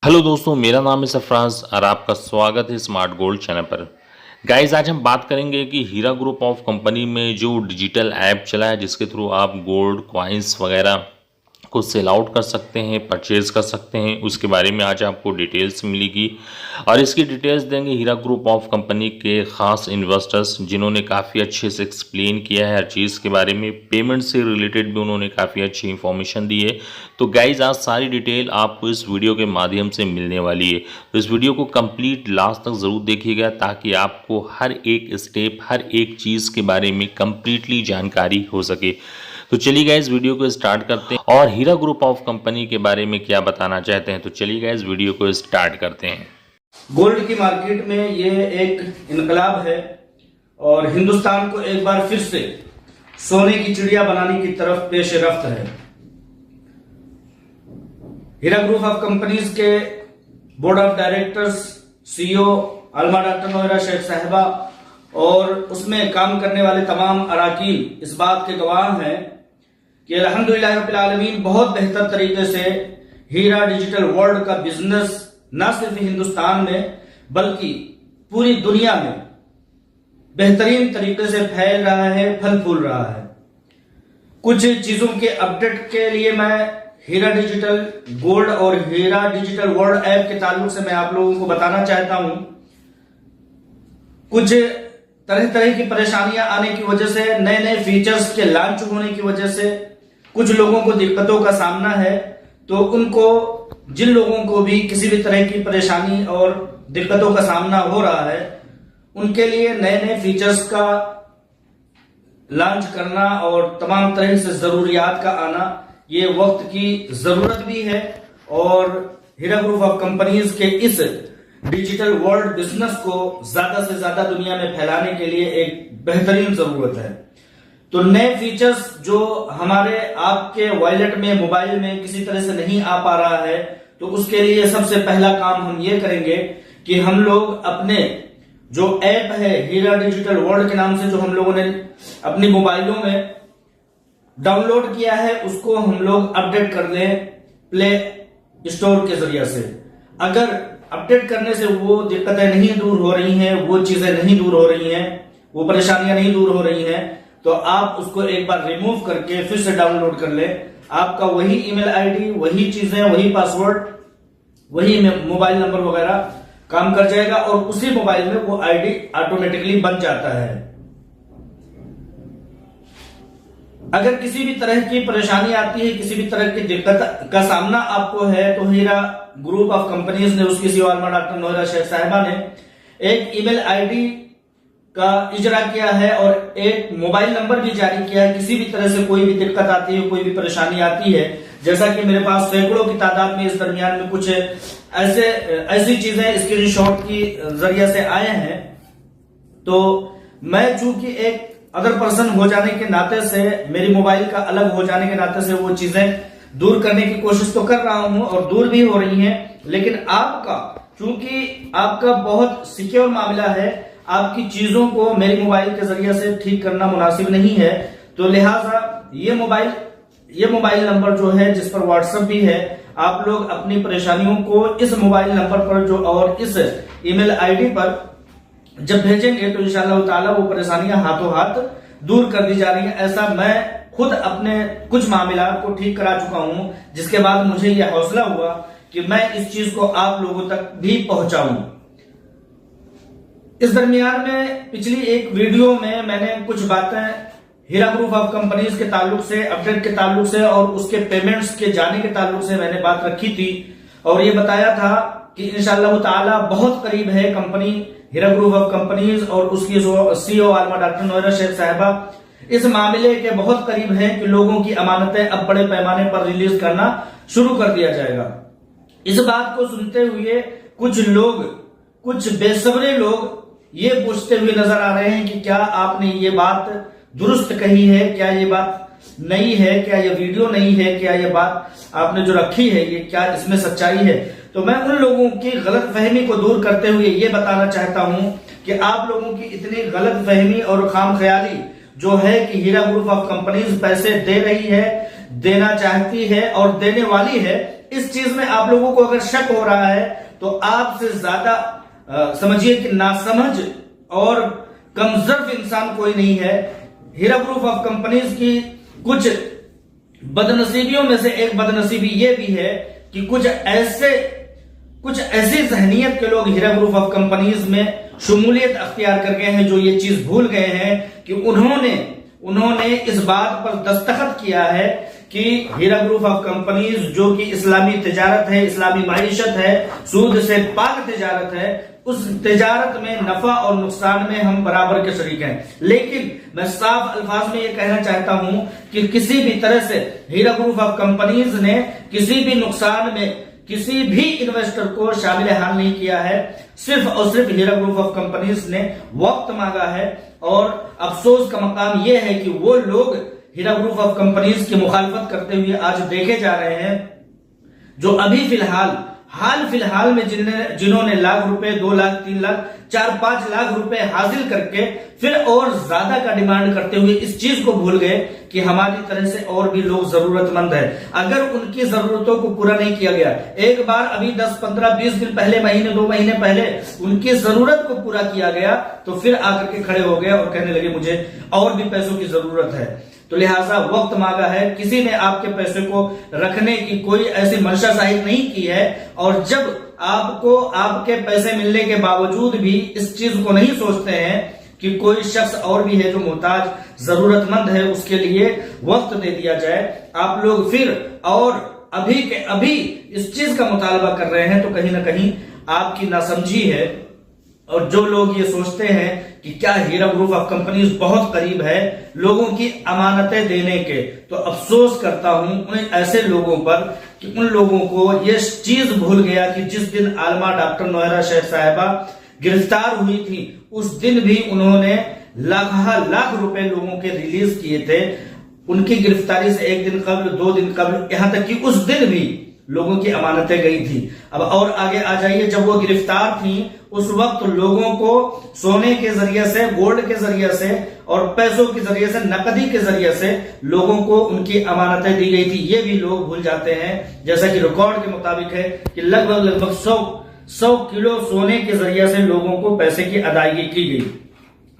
Hello दोस्तों, मेरा नाम है सरफराज और आपका स्वागत है स्मार्ट गोल्ड चैनल पर। गाइज, आज हम बात करेंगे कि हीरा ग्रुप ऑफ कंपनी में जो डिजिटल ऐप चला है जिसके थ्रू आप गोल्ड कॉइन्स वगैरह को सेल आउट कर सकते हैं, परचेज कर सकते हैं, उसके बारे में आज आपको डिटेल्स मिलेगी। और इसकी डिटेल्स देंगे हीरा ग्रुप ऑफ कंपनी के ख़ास इन्वेस्टर्स जिन्होंने काफ़ी अच्छे से एक्सप्लेन किया है हर चीज़ के बारे में। पेमेंट से रिलेटेड भी उन्होंने काफ़ी अच्छी इंफॉर्मेशन दी है। तो गाइज, आज सारी डिटेल आपको इस वीडियो के माध्यम से मिलने वाली है, तो इस वीडियो को कंप्लीट लास्ट तक ज़रूर देखिएगा ताकि आपको हर एक स्टेप, हर एक चीज़ के बारे में कंप्लीटली जानकारी हो सके। तो चलिए गाइज, वीडियो को स्टार्ट करते हैं और हीरा ग्रुप ऑफ कंपनी के बारे में क्या बताना चाहते हैं। तो चलिए गाइज, वीडियो को स्टार्ट करते हैं। गोल्ड की मार्केट में ये एक इनकलाब है और हिंदुस्तान को एक बार फिर से सोने की चिड़िया बनाने की तरफ पेश रफ्त है। हीरा ग्रुप ऑफ कंपनीज के board of directors, CEO अलमा doctor Nowhera Shaikh साहिबा और उसमें काम करने वाले तमाम अराकीन इस बात के गवाह हैं कि अल्हम्दुलिल्लाह रब्बिल आलमीन बहुत बेहतर तरीके से हीरा डिजिटल वर्ल्ड का बिजनेस न सिर्फ हिंदुस्तान में बल्कि पूरी दुनिया में बेहतरीन तरीके से फैल रहा है, फल फूल रहा है। कुछ चीजों के अपडेट के लिए मैं हीरा डिजिटल गोल्ड और हीरा डिजिटल वर्ल्ड ऐप के ताल्लुक से मैं आप लोगों को बताना चाहता हूं। कुछ तरह तरह की परेशानियां आने की वजह से, नए नए फीचर्स के लॉन्च होने की वजह से कुछ लोगों को दिक्कतों का सामना है। तो उनको, जिन लोगों को भी किसी भी तरह की परेशानी और दिक्कतों का सामना हो रहा है, उनके लिए नए नए फीचर्स का लॉन्च करना और तमाम तरह से जरूरियात का आना ये वक्त की जरूरत भी है। और हीरा ग्रुप ऑफ कंपनीज के इस डिजिटल वर्ल्ड बिजनेस को ज्यादा से ज्यादा दुनिया में फैलाने के लिए एक बेहतरीन जरूरत है। तो नए फीचर्स जो हमारे आपके वॉलेट में, मोबाइल में किसी तरह से नहीं आ पा रहा है, तो उसके लिए सबसे पहला काम हम ये करेंगे कि हम लोग अपने जो ऐप है हीरा डिजिटल वर्ल्ड के नाम से, जो हम लोगों ने अपनी मोबाइलों में डाउनलोड किया है, उसको हम लोग अपडेट कर लें प्ले स्टोर के जरिए से। अगर अपडेट करने से वो दिक्कतें नहीं दूर हो रही हैं, वो चीजें नहीं दूर हो रही हैं, वो परेशानियां नहीं दूर हो रही हैं, तो आप उसको एक बार रिमूव करके फिर से डाउनलोड कर लें। आपका वही ईमेल आईडी, वही चीजें, वही पासवर्ड, वही मोबाइल नंबर वगैरह काम कर जाएगा और उसी मोबाइल में वो आईडी ऑटोमेटिकली बन जाता है। अगर किसी भी तरह की परेशानी आती है, किसी भी तरह की दिक्कत का सामना आपको है, तो हीरा ग्रुप ऑफ कंपनीज ने, उसकी सीईओ अलमा डॉक्टर नोहरा शेख साहिबा ने एक ईमेल आईडी का इजरा किया है और एक मोबाइल नंबर भी जारी किया है। किसी भी तरह से कोई भी दिक्कत आती है, कोई भी परेशानी आती है, जैसा कि मेरे पास सैकड़ों की तादाद में इस दरमियान में कुछ ऐसी चीजें स्क्रीनशॉट की जरिए से आए हैं, तो मैं चूंकि एक अदर पर्सन हो जाने के नाते से, मेरी मोबाइल का अलग हो जाने के नाते से वो चीजें दूर करने की कोशिश तो कर रहा हूं और दूर भी हो रही हैं। लेकिन आपका, चूंकि आपका बहुत सिक्योर मामला है, आपकी चीजों को मेरी मोबाइल के जरिए से ठीक करना मुनासिब नहीं है, तो लिहाजा ये मोबाइल नंबर जो है, जिस पर व्हाट्सएप भी है, आप लोग अपनी परेशानियों को इस मोबाइल नंबर पर जो और इस ईमेल आईडी पर जब भेजेंगे तो इंशाअल्लाह ताला वो परेशानियां हाथों हाथ दूर कर दी जा रही है। ऐसा मैं खुद अपने कुछ मामला को ठीक करा चुका हूं, जिसके बाद मुझे यह हौसला हुआ कि मैं इस चीज को आप लोगों तक भी पहुंचाऊं। इस दरमियान में पिछली एक वीडियो में मैंने कुछ बातें हीरा ग्रुप ऑफ कंपनीज के ताल्लुक से, अपडेट के ताल्लुक से और उसके पेमेंट्स के जाने के ताल्लुक से मैंने बात रखी थी और ये बताया था कि इंशाअल्लाह ताला बहुत करीब है company Heera group of companies और उसकी सीईओ अलमा डॉक्टर नोहरा शेख साहिबा इस मामले के बहुत करीब है कि लोगों की अमानतें अब बड़े पैमाने पर रिलीज करना शुरू कर दिया जाएगा। इस बात को सुनते हुए कुछ लोग, कुछ बेसब्रे लोग ये पूछते हुए नजर आ रहे हैं कि क्या आपने ये बात दुरुस्त कही है, क्या ये बात नई है, क्या ये वीडियो नहीं है, क्या ये बात आपने जो रखी है, ये क्या इसमें सच्चाई है। तो मैं उन लोगों की गलत फहमी को दूर करते हुए ये बताना चाहता हूं कि आप लोगों की इतनी गलत फहमी और खाम ख्याली जो है कि हीरा ग्रुप ऑफ कंपनीज पैसे दे रही है, देना चाहती है और देने वाली है, इस चीज में आप लोगों को अगर शक हो रहा है तो आपसे ज्यादा समझिए कि नासमझ और कमजोर इंसान कोई नहीं है। हीरा ग्रुप ऑफ कंपनीज की कुछ बदनसीबियों में से एक बदनसीबी ये भी है कि कुछ ऐसी जहनियत के लोग हीरा ग्रुप ऑफ कंपनीज में शमूलियत अख्तियार कर गए हैं, जो ये चीज भूल गए हैं कि उन्होंने इस बात पर दस्तखत किया है कि हीरा ग्रुप ऑफ कंपनीज जो कि इस्लामी तिजारत है, इस्लामी माइशत है, सूद से पाक तिजारत है, उस तिजारत में नफा और नुकसान में हम बराबर के शरीक हैं। लेकिन मैं साफ अल्फाज में ये कहना चाहता हूं कि किसी भी तरह से हीरा ग्रुप ऑफ कंपनीज ने किसी भी नुकसान में किसी भी इन्वेस्टर को शामिल हाल नहीं किया है। सिर्फ और सिर्फ हीरा ग्रुप ऑफ कंपनीज ने वक्त मांगा है। और अफसोस का मकाम यह है कि वो लोग हीरा ग्रुप ऑफ कंपनीज की मुखालफत करते हुए आज देखे जा रहे हैं, जो अभी हाल फिलहाल में जिन्होंने लाख रुपए, 2 लाख, 3 लाख, 4-5 लाख रुपए हासिल करके फिर और ज्यादा का डिमांड करते हुए इस चीज को भूल गए कि हमारी तरह से और भी लोग जरूरतमंद है। अगर उनकी जरूरतों को पूरा नहीं किया गया, एक बार अभी 10, 15, 20 दिन पहले, महीने 2 महीने पहले उनकी जरूरत को पूरा किया गया तो फिर आकर के खड़े हो गए और कहने लगे मुझे और भी पैसों की जरूरत है। तो लिहाजा वक्त मांगा है। किसी ने आपके पैसे को रखने की कोई ऐसी मंशा जाहिर नहीं की है। और जब आपको आपके पैसे मिलने के बावजूद भी इस चीज को नहीं सोचते हैं कि कोई शख्स और भी है जो मोहताज, जरूरतमंद है, उसके लिए वक्त दे दिया जाए, आप लोग फिर और अभी के अभी इस चीज का मुतालबा कर रहे हैं, तो कहीं ना कहीं आपकी नासमझी है। और जो लोग ये सोचते हैं कि क्या हीरा ग्रुप ऑफ कंपनीज बहुत करीब है लोगों की अमानतें देने के, तो अफसोस करता हूं उन ऐसे लोगों पर कि उन लोगों को ये चीज भूल गया कि जिस दिन आलमा डॉक्टर नौहरा शेख साहिबा गिरफ्तार हुई थी, उस दिन भी उन्होंने लाख रुपए लोगों के रिलीज किए थे। उनकी गिरफ्तारी से 1 दिन कबल, 2 दिन कबल, यहां तक कि उस दिन भी लोगों की अमानतें गई थी। अब और आगे आ जाइए, जब वो गिरफ्तार थी उस वक्त लोगों को सोने के जरिए से, गोल्ड के जरिए से और पैसों के जरिए से, नकदी के जरिए से लोगों को उनकी अमानतें दी गई थी। ये भी लोग भूल जाते हैं। जैसा कि रिकॉर्ड के मुताबिक है कि लगभग 100 किलो सोने के जरिए से लोगों को पैसे की अदायगी की गई।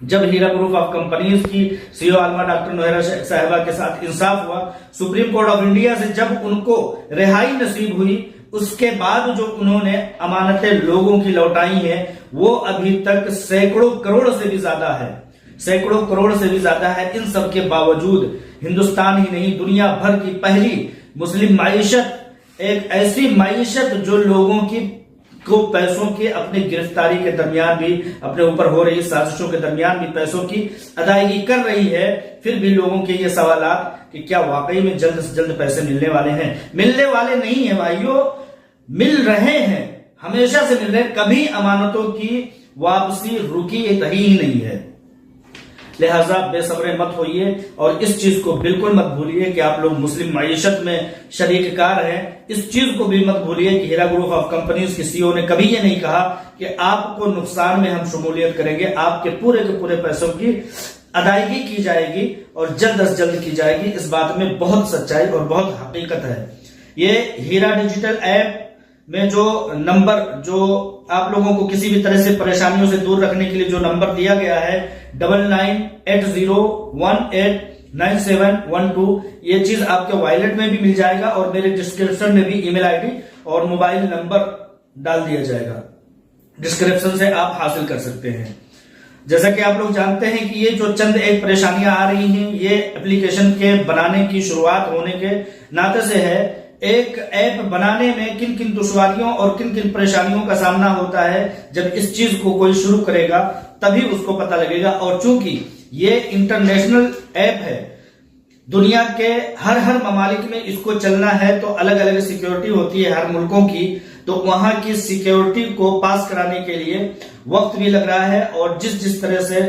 जब हीरा ग्रुप ऑफ कंपनीज की सीईओ आलमा डॉक्टर नौहरा साहिबा के साथ इंसाफ हुआ, सुप्रीम कोर्ट ऑफ इंडिया से जब उनको रिहाई नसीब हुई, उसके बाद जो उन्होंने अमानतें लोगों की लौटाई हैं वो अभी तक सैकड़ों करोड़ से भी ज्यादा है। इन सब के बावजूद हिंदुस्तान ही नहीं, दुनिया भर की पहली मुस्लिम माइशत, एक ऐसी माइशत जो लोगों को पैसों के अपनी गिरफ्तारी के दरमियान भी, अपने ऊपर हो रही साजिशों के दरमियान भी पैसों की अदायगी कर रही है, फिर भी लोगों के ये सवालात कि क्या वाकई में जल्द से जल्द पैसे मिलने वाले हैं? मिलने वाले नहीं है भाइयों, मिल रहे हैं, हमेशा से मिल रहे हैं। कभी अमानतों की वापसी रुकी रही ही नहीं है। लिहाजा बेसब्रे मत होइए और इस चीज को बिल्कुल मत भूलिए कि आप लोग मुस्लिम माइशत में शरीककार हैं। इस चीज को भी मत भूलिए कि हीरा ग्रुप ऑफ कंपनीज की सीईओ ने कभी ये नहीं कहा कि आपको नुकसान में हम शमूलियत करेंगे। आपके पूरे के पूरे पैसों की अदायगी की जाएगी और जल्द से जल्द की जाएगी। इस बात में बहुत सच्चाई और बहुत हकीकत है। ये हीरा डिजिटल ऐप में जो नंबर, जो आप लोगों को किसी भी तरह से परेशानियों से दूर रखने के लिए जो नंबर दिया गया है 9980189712, ये चीज आपके वॉलेट में भी मिल जाएगा और मेरे डिस्क्रिप्शन में भी ईमेल आईडी और मोबाइल नंबर डाल दिया जाएगा। डिस्क्रिप्शन से आप हासिल कर सकते हैं। जैसा कि आप लोग जानते हैं कि ये जो चंद एक परेशानियां आ रही हैं, ये एप्लीकेशन के बनाने की शुरुआत होने के नाते से है। एक ऐप बनाने में किन किन दुश्वारियों और किन किन परेशानियों का सामना होता है, जब इस चीज को कोई शुरू करेगा तभी उसको पता लगेगा। और चूंकि ये इंटरनेशनल ऐप है, दुनिया के हर ममालिक में इसको चलना है, तो अलग अलग सिक्योरिटी होती है हर मुल्कों की, तो वहां की सिक्योरिटी को पास कराने के लिए वक्त भी लग रहा है। और जिस तरह से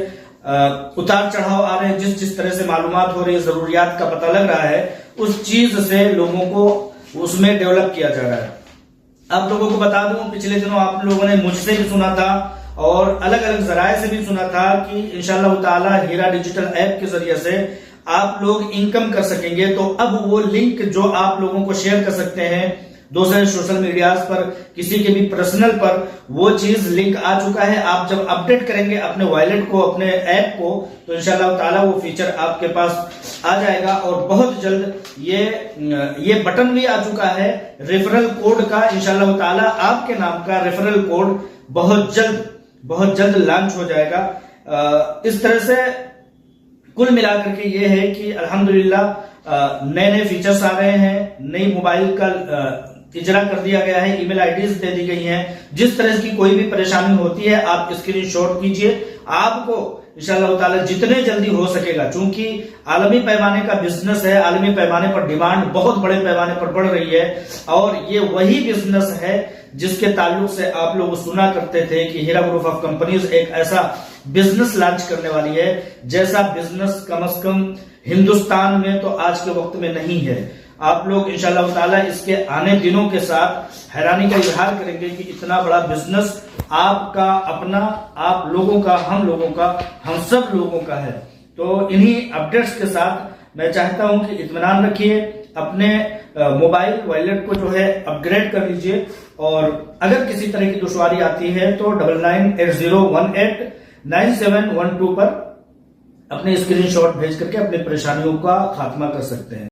उतार चढ़ाव आ रहे हैं, जिस तरह से मालूमात हो रही है, जरूरियात का पता लग रहा है, उस चीज से लोगों को उसमें डेवलप किया जा रहा है। आप लोगों को बता दूं, पिछले दिनों आप लोगों ने मुझसे भी सुना था और अलग अलग जराये से भी सुना था कि इंशाअल्लाह ताला हीरा डिजिटल ऐप के जरिए से आप लोग इनकम कर सकेंगे। तो अब वो लिंक जो आप लोगों को शेयर कर सकते हैं दूसरे सोशल मीडियाज पर, किसी के भी पर्सनल पर वो चीज लिंक आ चुका है। आप जब अपडेट करेंगे अपने वॉलेट को, अपने ऐप को, तो इंशाल्लाह ताला वो फीचर आपके पास आ जाएगा। और बहुत जल्द ये बटन भी आ चुका है रेफरल कोड का। इंशाल्लाह ताला आपके नाम का रेफरल कोड बहुत जल्द लॉन्च हो जाएगा। इस तरह से कुल मिलाकर के ये है कि अल्हम्दुलिल्लाह नए फीचर्स आ रहे हैं, नई मोबाइल का इजरा कर दिया गया है, ईमेल आईडीज दे दी गई हैं। जिस तरह की कोई भी परेशानी होती है आप स्क्रीनशॉट कीजिए, आपको इंशाअल्लाह ताला जितने जल्दी हो सकेगा, चूंकि आलमी पैमाने का बिजनेस है, आलमी पैमाने पर डिमांड बहुत बड़े पैमाने पर बढ़ रही है। और ये वही बिजनेस है जिसके ताल्लुक से आप लोग सुना करते थे कि हीरा ग्रुप ऑफ कंपनीज एक ऐसा बिजनेस लॉन्च करने वाली है जैसा बिजनेस कम से कम हिंदुस्तान में तो आज के वक्त में नहीं है। आप लोग इंशाअल्लाह ताला इसके आने दिनों के साथ हैरानी का इजहार करेंगे कि इतना बड़ा बिजनेस आपका अपना, आप लोगों का, हम लोगों का, हम सब लोगों का है। तो इन्हीं अपडेट्स के साथ मैं चाहता हूं कि इत्मीनान रखिए, अपने मोबाइल वॉलेट को जो है अपग्रेड कर लीजिए। और अगर किसी तरह की दुश्वारी आती है तो 9980189712 पर अपने स्क्रीनशॉट भेज करके अपनी परेशानियों का खात्मा कर सकते हैं।